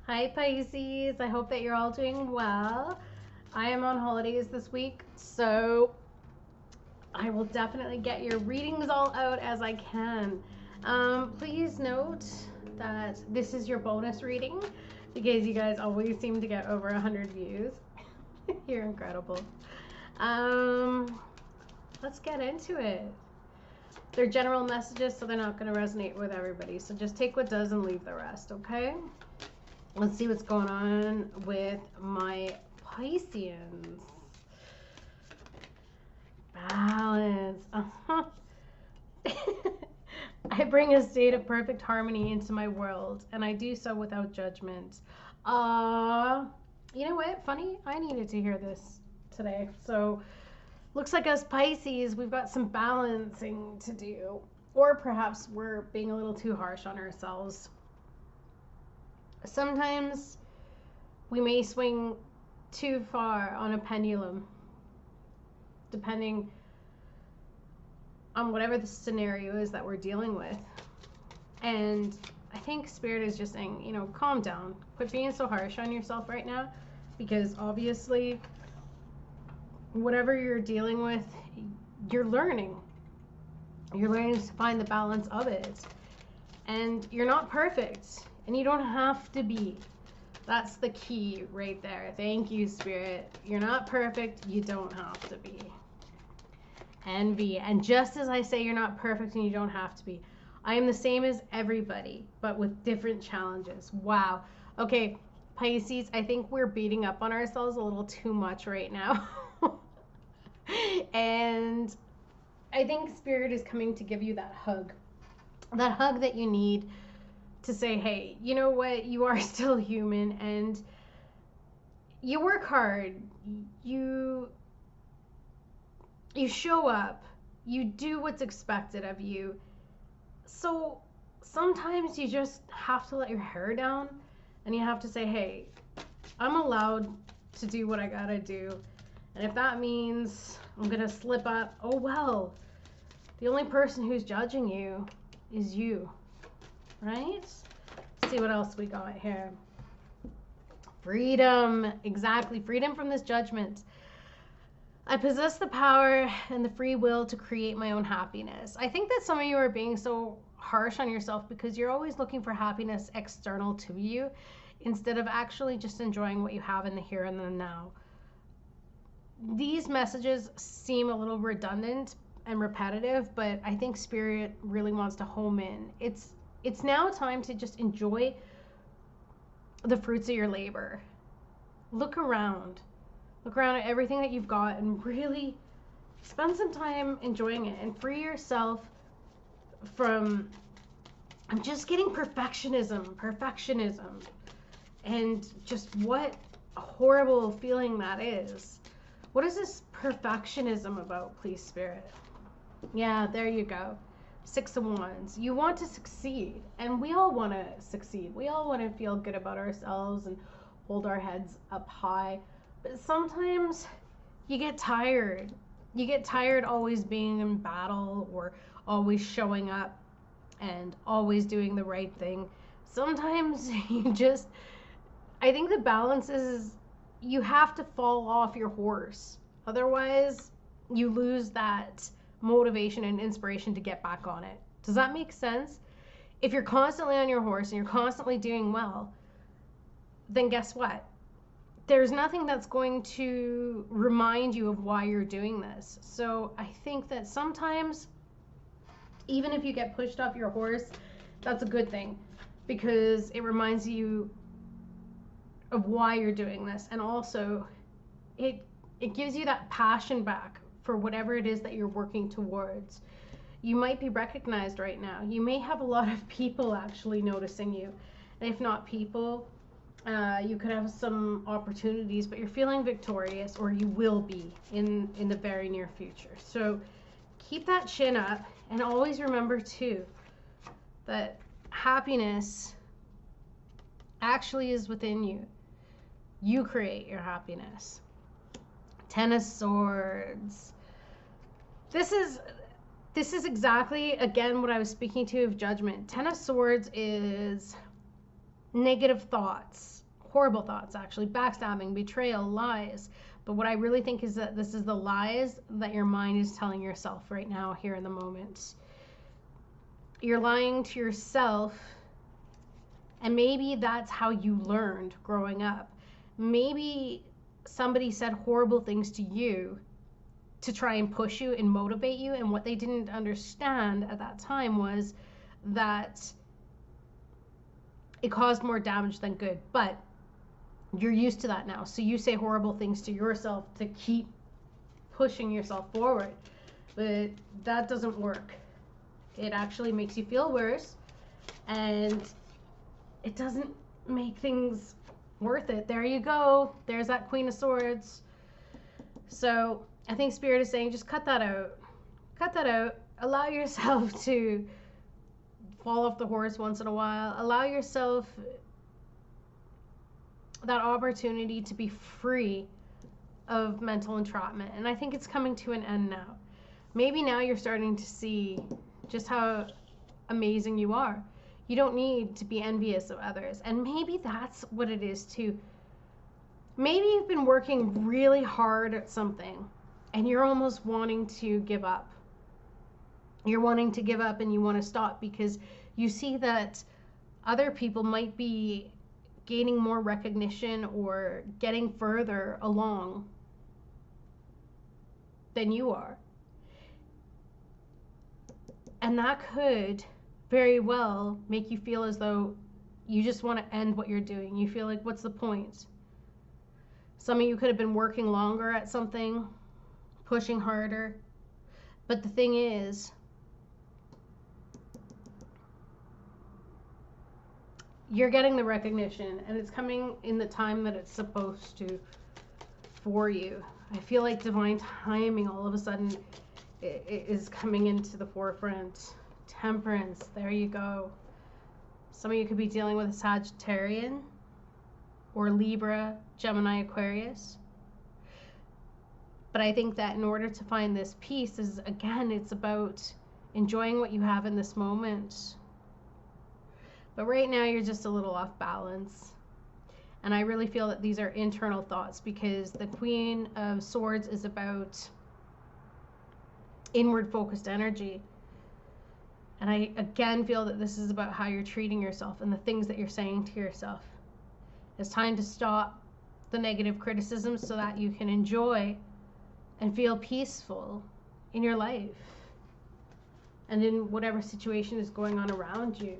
Hi Pisces, I hope that you're all doing well. I am on holidays this week, so I will definitely get your readings all out as I can. Please note that this is your bonus reading because you guys always seem to get over 100 views. You're incredible. Um, let's get into it. They're general messages, so they're not going to resonate with everybody. So just take what does and leave the rest, okay? Let's see what's going on with my Pisceans. Balance. I bring a state of perfect harmony into my world, and I do so without judgment. You know what? Funny, I needed to hear this today. So, looks like us Pisces, we've got some balancing to do. Or perhaps we're being a little too harsh on ourselves. Sometimes we may swing too far on a pendulum, depending on whatever the scenario is that we're dealing with. And I think Spirit is just saying, calm down. Quit being so harsh on yourself right now, because obviously, whatever you're dealing with, you're learning. You're learning to find the balance of it. And you're not perfect, and you don't have to be. That's the key right there. Thank you, Spirit. You're not perfect. You don't have to be. Envy. And just as I say you're not perfect and you don't have to be, I am the same as everybody, but with different challenges. Wow. Okay, Pisces, I think we're beating up on ourselves a little too much right now. And I think Spirit is coming to give you that hug. That hug that you need to say, hey, you know what? You are still human and you work hard. You show up. You do what's expected of you. So sometimes you just have to let your hair down and you have to say, hey, I'm allowed to do what I gotta do. And if that means I'm gonna slip up, oh well. The only person who's judging you is you, right? Let's see what else we got here. Freedom, exactly, freedom from this judgment. I possess the power and the free will to create my own happiness. I think that some of you are being so harsh on yourself because you're always looking for happiness external to you instead of actually just enjoying what you have in the here and the now. These messages seem a little redundant and repetitive, but I think Spirit really wants to home in. It's now time to just enjoy the fruits of your labor. Look around at everything that you've got and really spend some time enjoying it and free yourself from just getting perfectionism and just what a horrible feeling that is. What is this perfectionism about, please, Spirit? Yeah, there you go. 6 of Wands. You want to succeed, and we all want to succeed. We all want to feel good about ourselves and hold our heads up high. But sometimes you get tired. You get tired always being in battle or always showing up and always doing the right thing. Sometimes I think the balance is you have to fall off your horse. Otherwise, you lose that motivation and inspiration to get back on it. Does that make sense? If you're constantly on your horse and you're constantly doing well, then guess what? There's nothing that's going to remind you of why you're doing this. So I think that sometimes, even if you get pushed off your horse, that's a good thing because it reminds you of why you're doing this. And also, it gives you that passion back for whatever it is that you're working towards. You might be recognized right now. You may have a lot of people actually noticing you. And if not people, you could have some opportunities, but you're feeling victorious, or you will be in the very near future. So keep that chin up and always remember too that happiness actually is within you. You create your happiness. 10 of Swords. This is exactly, again, what I was speaking to of judgment. 10 of Swords is negative thoughts. horrible thoughts, actually, backstabbing, betrayal, lies. But what I really think is that this is the lies that your mind is telling yourself right now, here in the moment. You're lying to yourself, and maybe that's how you learned growing up. Maybe somebody said horrible things to you to try and push you and motivate you, and what they didn't understand at that time was that it caused more damage than good. But you're used to that now, so you say horrible things to yourself to keep pushing yourself forward, but that doesn't work. It actually makes you feel worse, and it doesn't make things worth it. There you go. There's that Queen of Swords. So I think Spirit is saying, just cut that out. Cut that out. Allow yourself to fall off the horse once in a while. Allow yourself that opportunity to be free of mental entrapment. And I think it's coming to an end now. Maybe now you're starting to see just how amazing you are. You don't need to be envious of others. And maybe that's what it is too. Maybe you've been working really hard at something and you're almost wanting to give up. You're wanting to give up and you want to stop because you see that other people might be gaining more recognition or getting further along than you are. And that could very well make you feel as though you just want to end what you're doing. You feel like, what's the point? Some of you could have been working longer at something, pushing harder. But the thing is, you're getting the recognition and it's coming in the time that it's supposed to for you. I feel like divine timing all of a sudden is coming into the forefront. Temperance, there you go. Some of you could be dealing with a Sagittarian or Libra, Gemini, Aquarius. But I think that in order to find this peace is, again, it's about enjoying what you have in this moment. But right now you're just a little off balance. And I really feel that these are internal thoughts because the Queen of Swords is about inward focused energy. And I again feel that this is about how you're treating yourself and the things that you're saying to yourself. It's time to stop the negative criticism so that you can enjoy and feel peaceful in your life and in whatever situation is going on around you,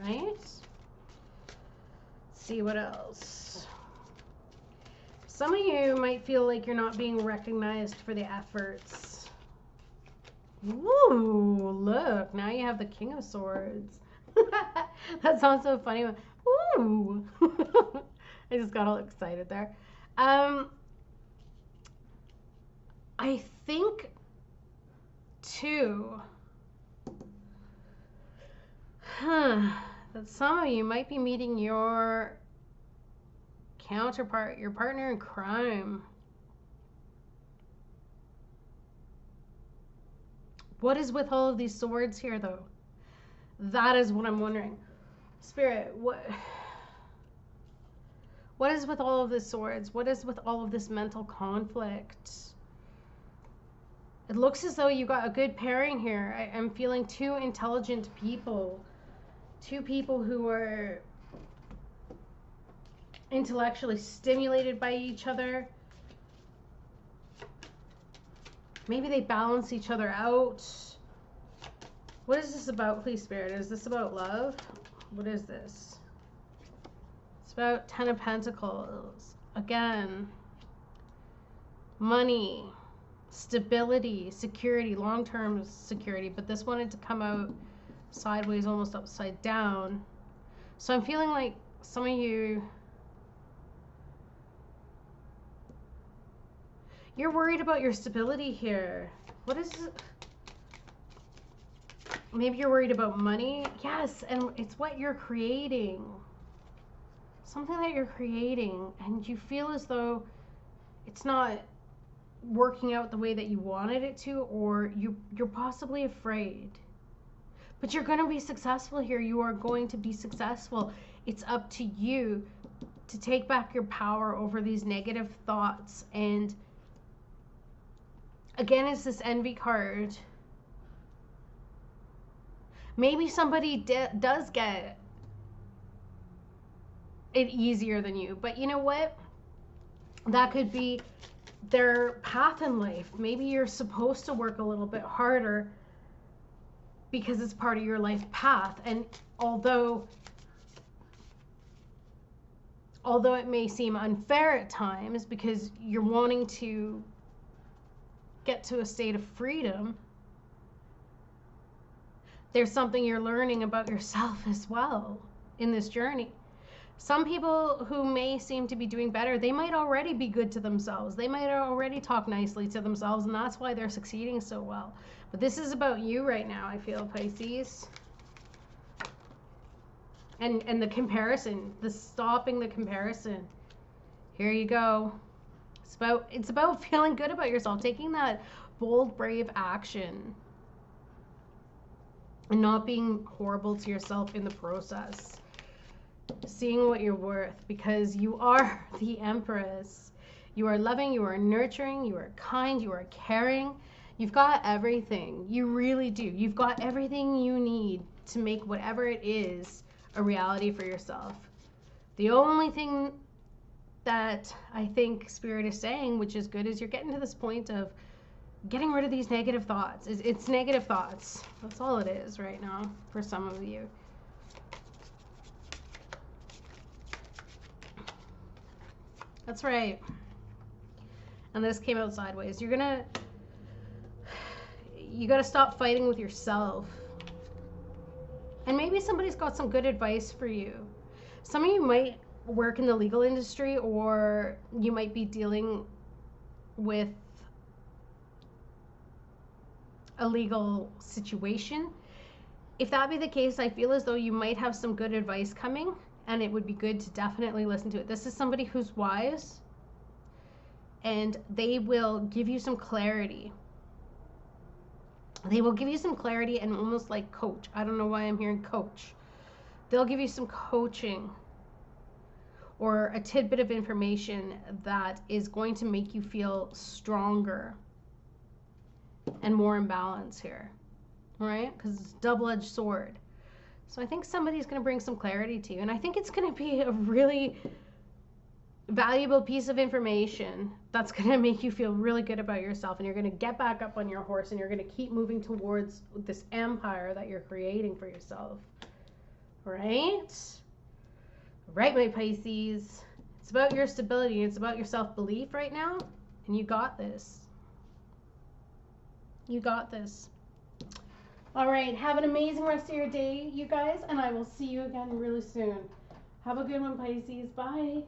right? Let's see what else. Some of you might feel like you're not being recognized for the efforts. Ooh, look, now you have the King of Swords. That sounds so funny. Ooh. I just got all excited there. I think, too, that some of you might be meeting your counterpart, your partner in crime. What is with all of these swords here, though? That is what I'm wondering. Spirit, what is with all of this swords? What is with all of this mental conflict? It looks as though you got a good pairing here. I'm feeling two intelligent people. Two people who are intellectually stimulated by each other. Maybe they balance each other out. What is this about, please, Spirit? Is this about love? What is this? It's about 10 of Pentacles. Again, money, stability, security, long-term security. But this wanted to come out sideways, almost upside down. So I'm feeling like some of you, you're worried about your stability here. What is it? Maybe you're worried about money. Yes, and it's what you're creating. Something that you're creating, and you feel as though it's not working out the way that you wanted it to, or you're possibly afraid. But you're going to be successful here. You are going to be successful. It's up to you to take back your power over these negative thoughts. And again, it's this envy card. Maybe somebody does get it easier than you, but you know what? That could be their path in life. Maybe you're supposed to work a little bit harder because it's part of your life path. And although it may seem unfair at times because you're wanting to get to a state of freedom, there's something you're learning about yourself as well in this journey. Some people who may seem to be doing better, they might already be good to themselves. They might already talk nicely to themselves, and that's why they're succeeding so well. But this is about you right now, I feel, Pisces. And the comparison, the stopping the comparison. Here you go. It's about feeling good about yourself, taking that bold, brave action, and not being horrible to yourself in the process. Seeing what you're worth, because you are the Empress. You are loving, you are nurturing, you are kind, you are caring. You've got everything. You really do. You've got everything you need to make whatever it is a reality for yourself. The only thing that I think Spirit is saying, which is good, is you're getting to this point of getting rid of these negative thoughts. It's negative thoughts. That's all it is right now for some of you. That's right. And this came out sideways. You got to stop fighting with yourself. And maybe somebody's got some good advice for you. Some of you might work in the legal industry, or you might be dealing with a legal situation. If that be the case, I feel as though you might have some good advice coming, and it would be good to definitely listen to it. This is somebody who's wise, and they will give you some clarity. They will give you some clarity and almost like coach. I don't know why I'm hearing coach. They'll give you some coaching or a tidbit of information that is going to make you feel stronger and more in balance here, right? Because it's a double-edged sword. So I think somebody's going to bring some clarity to you. And I think it's going to be a really valuable piece of information that's going to make you feel really good about yourself. And you're going to get back up on your horse, and you're going to keep moving towards this empire that you're creating for yourself. Right? Right, my Pisces. It's about your stability. It's about your self-belief right now. And you got this. You got this. All right. Have an amazing rest of your day, you guys. And I will see you again really soon. Have a good one, Pisces. Bye.